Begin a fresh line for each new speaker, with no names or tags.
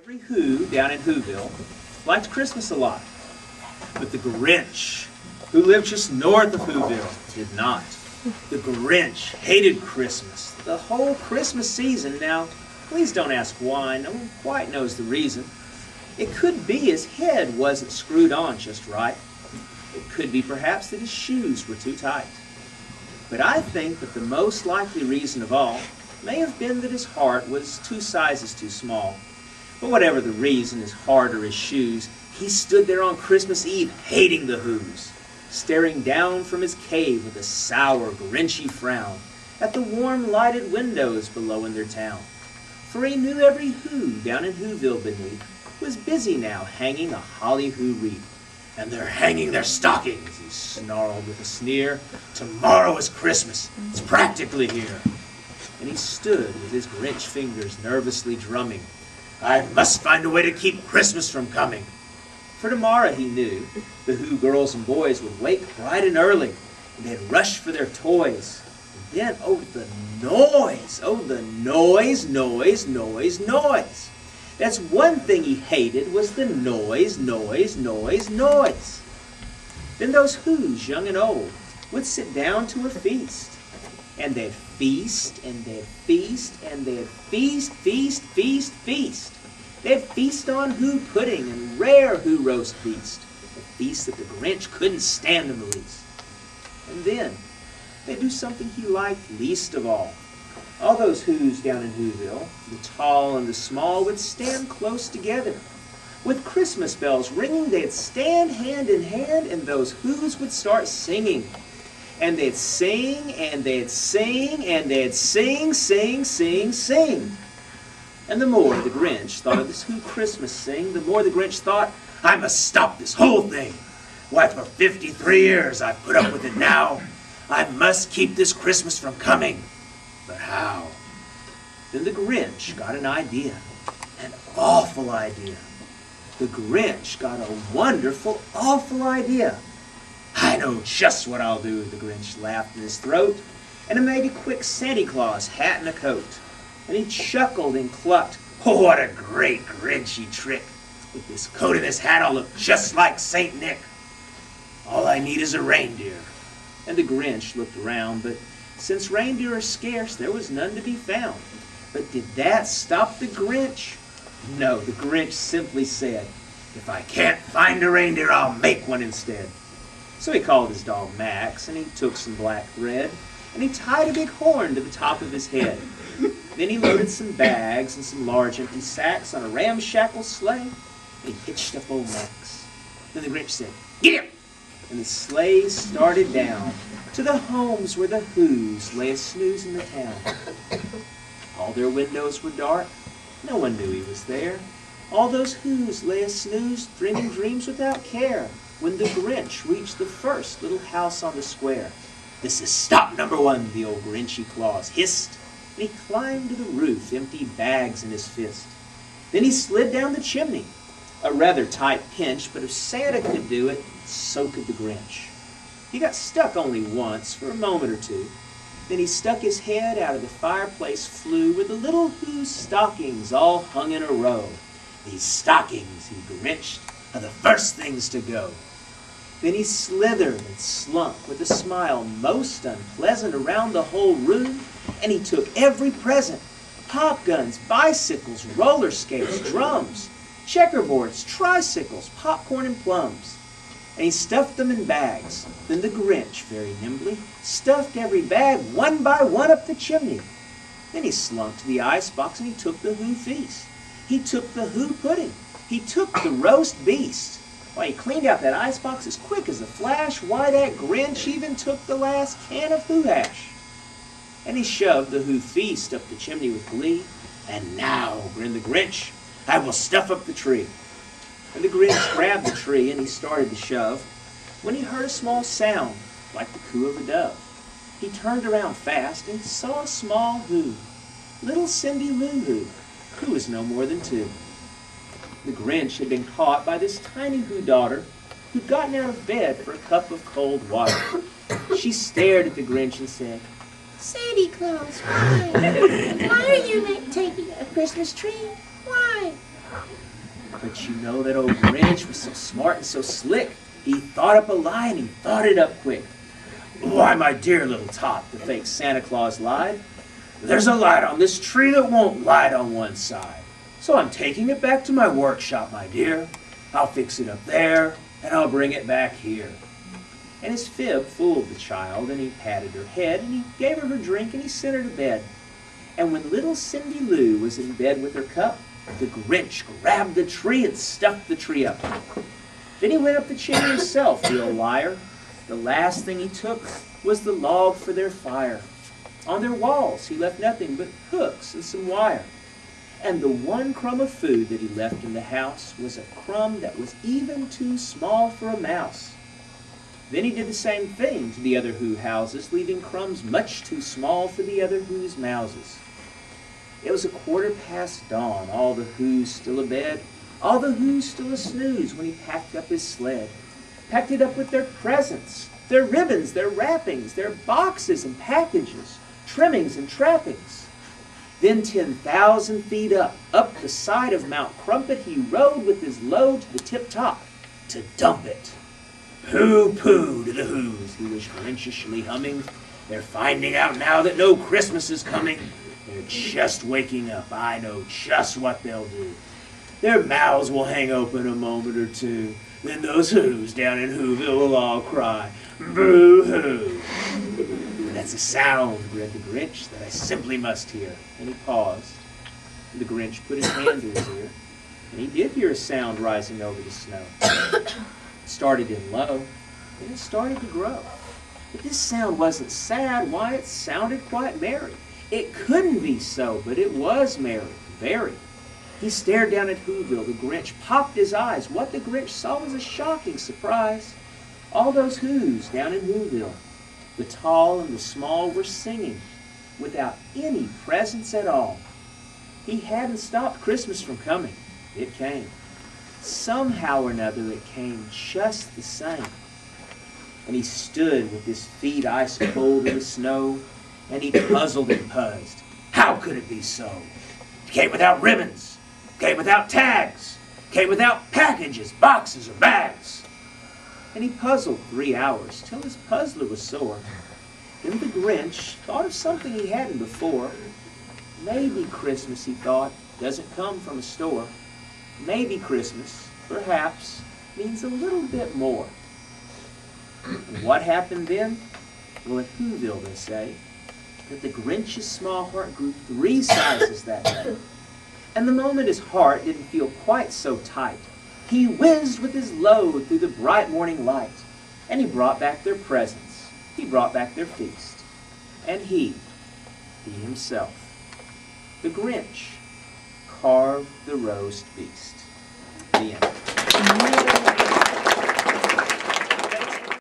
Every Who down in Whoville liked Christmas a lot. But the Grinch, who lived just north of Whoville, did not. The Grinch hated Christmas, the whole Christmas season. Now, please don't ask why. No one quite knows the reason. It could be his head wasn't screwed on just right. It could be perhaps that his shoes were too tight. But I think that the most likely reason of all may have been that his heart was 2 sizes too small. But whatever the reason, his heart or his shoes, he stood there on Christmas Eve hating the Whos, staring down from his cave with a sour, Grinchy frown at the warm lighted windows below in their town. For he knew every Who down in Whoville beneath was busy now hanging a holly Who wreath. And they're hanging their stockings, he snarled with a sneer. Tomorrow is Christmas, it's practically here. And he stood with his Grinch fingers nervously drumming. I must find a way to keep Christmas from coming. For tomorrow, he knew, the Who girls and boys would wake bright and early, and they'd rush for their toys. And then, oh, the noise! Oh, the noise, noise, noise, noise! That's one thing he hated, was the noise, noise, noise, noise. Then those Whos, young and old, would sit down to a feast. And they'd feast, and they'd feast, and they'd feast, feast, feast, feast. They'd feast on Who pudding and rare Who roast beast, a feast that the Grinch couldn't stand in the least. And then they'd do something he liked least of all. All those Whos down in Whoville, the tall and the small, would stand close together. With Christmas bells ringing, they'd stand hand in hand, and those Whos would start singing. And they'd sing, and they'd sing, and they'd sing, sing, sing, sing. And the more the Grinch thought of this Who Christmas sing, the more the Grinch thought, I must stop this whole thing. Why, for 53 years I've put up with it now. I must keep this Christmas from coming. But how? Then the Grinch got an idea, an awful idea. The Grinch got a wonderful, awful idea. I know just what I'll do, the Grinch laughed in his throat, and he made a quick Santa Claus hat and a coat. And he chuckled and clucked, oh, what a great Grinchy trick. With this coat and this hat, I'll look just like Saint Nick. All I need is a reindeer. And the Grinch looked around, but since reindeer are scarce, there was none to be found. But did that stop the Grinch? No, the Grinch simply said, if I can't find a reindeer, I'll make one instead. So he called his dog Max, and he took some black thread, and he tied a big horn to the top of his head. Then he loaded some bags and some large empty sacks on a ramshackle sleigh, and he hitched up old Max. Then the Grinch said, get him! And the sleigh started down to the homes where the Whos lay a-snooze in the town. All their windows were dark. No one knew he was there. All those Whos lay a-snooze, dreaming dreams without care, when the Grinch reached the first little house on the square. This is stop number 1, the old Grinchy Claus hissed, and he climbed to the roof, empty bags in his fist. Then he slid down the chimney, a rather tight pinch, but if Santa could do it, so could the Grinch. He got stuck only once, for a moment or two. Then he stuck his head out of the fireplace flue where the little Who's stockings all hung in a row. These stockings, he Grinched, are the first things to go. Then he slithered and slunk with a smile most unpleasant around the whole room, and he took every present, pop guns, bicycles, roller skates, drums, checkerboards, tricycles, popcorn and plums. And he stuffed them in bags. Then the Grinch, very nimbly, stuffed every bag one by one up the chimney. Then he slunk to the icebox and he took the Who feast. He took the Who pudding. He took the roast beast. Why, he cleaned out that icebox as quick as a flash. Why, that Grinch even took the last can of Who hash. And he shoved the Who feast up the chimney with glee. And now, grinned the Grinch, I will stuff up the tree. And the Grinch grabbed the tree and he started to shove, when he heard a small sound, like the coo of a dove. He turned around fast and saw a small Who, little Cindy Lou Who, who was no more than 2. The Grinch had been caught by this tiny Who daughter, who'd gotten out of bed for a cup of cold water. She stared at the Grinch and said,
Santa Claus, why? Why are you not taking a Christmas tree? Why?
But you know that old Grinch was so smart and so slick. He thought up a lie and he thought it up quick. "Why, my dear little tot," the fake Santa Claus lied, "there's a light on this tree that won't light on one side. So I'm taking it back to my workshop, my dear. I'll fix it up there, and I'll bring it back here." And his fib fooled the child, and he patted her head, and he gave her her drink, and he sent her to bed. And when little Cindy Lou was in bed with her cup, the Grinch grabbed the tree and stuffed the tree up. Then he went up the chimney himself, the old liar. The last thing he took was the log for their fire. On their walls he left nothing but hooks and some wire. And the one crumb of food that he left in the house was a crumb that was even too small for a mouse. Then he did the same thing to the other Who houses, leaving crumbs much too small for the other Who's mouses. It was 1/4 dawn, all the Who's still abed, all the Who's still a-snooze when he packed up his sled. Packed it up with their presents, their ribbons, their wrappings, their boxes and packages, trimmings and trappings. Then 10,000 feet up the side of Mount Crumpet, he rode with his load to the tip-top to dump it. "Hoo-poo to the Who's," he was Grinchishly humming. "They're finding out now that no Christmas is coming. They're just waking up. I know just what they'll do. Their mouths will hang open a moment or two. Then those Who's down in Whoville will all cry, 'Boo-hoo!' That's a sound," grinned the Grinch, "that I simply must hear." And he paused. The Grinch put his hand to his ear, and he did hear a sound rising over the snow. It started in low, and it started to grow. But this sound wasn't sad. Why, it sounded quite merry. It couldn't be so, but it was merry, very. He stared down at Whoville. The Grinch popped his eyes. What the Grinch saw was a shocking surprise. All those Who's down in Whoville, the tall and the small, were singing without any presents at all. He hadn't stopped Christmas from coming. It came. Somehow or another it came just the same. And he stood with his feet ice cold in the snow, and he puzzled and puzzed. How could it be so? It came without ribbons, came without tags, came without packages, boxes, or bags. And he puzzled 3 hours, till his puzzler was sore. Then the Grinch thought of something he hadn't before. Maybe Christmas, he thought, doesn't come from a store. Maybe Christmas, perhaps, means a little bit more. And what happened then? Well, at Whoville, they say that the Grinch's small heart grew 3 sizes that day. And the moment his heart didn't feel quite so tight, he whizzed with his load through the bright morning light. And he brought back their presents. He brought back their feast. And he himself, the Grinch, carved the roast beast. The end.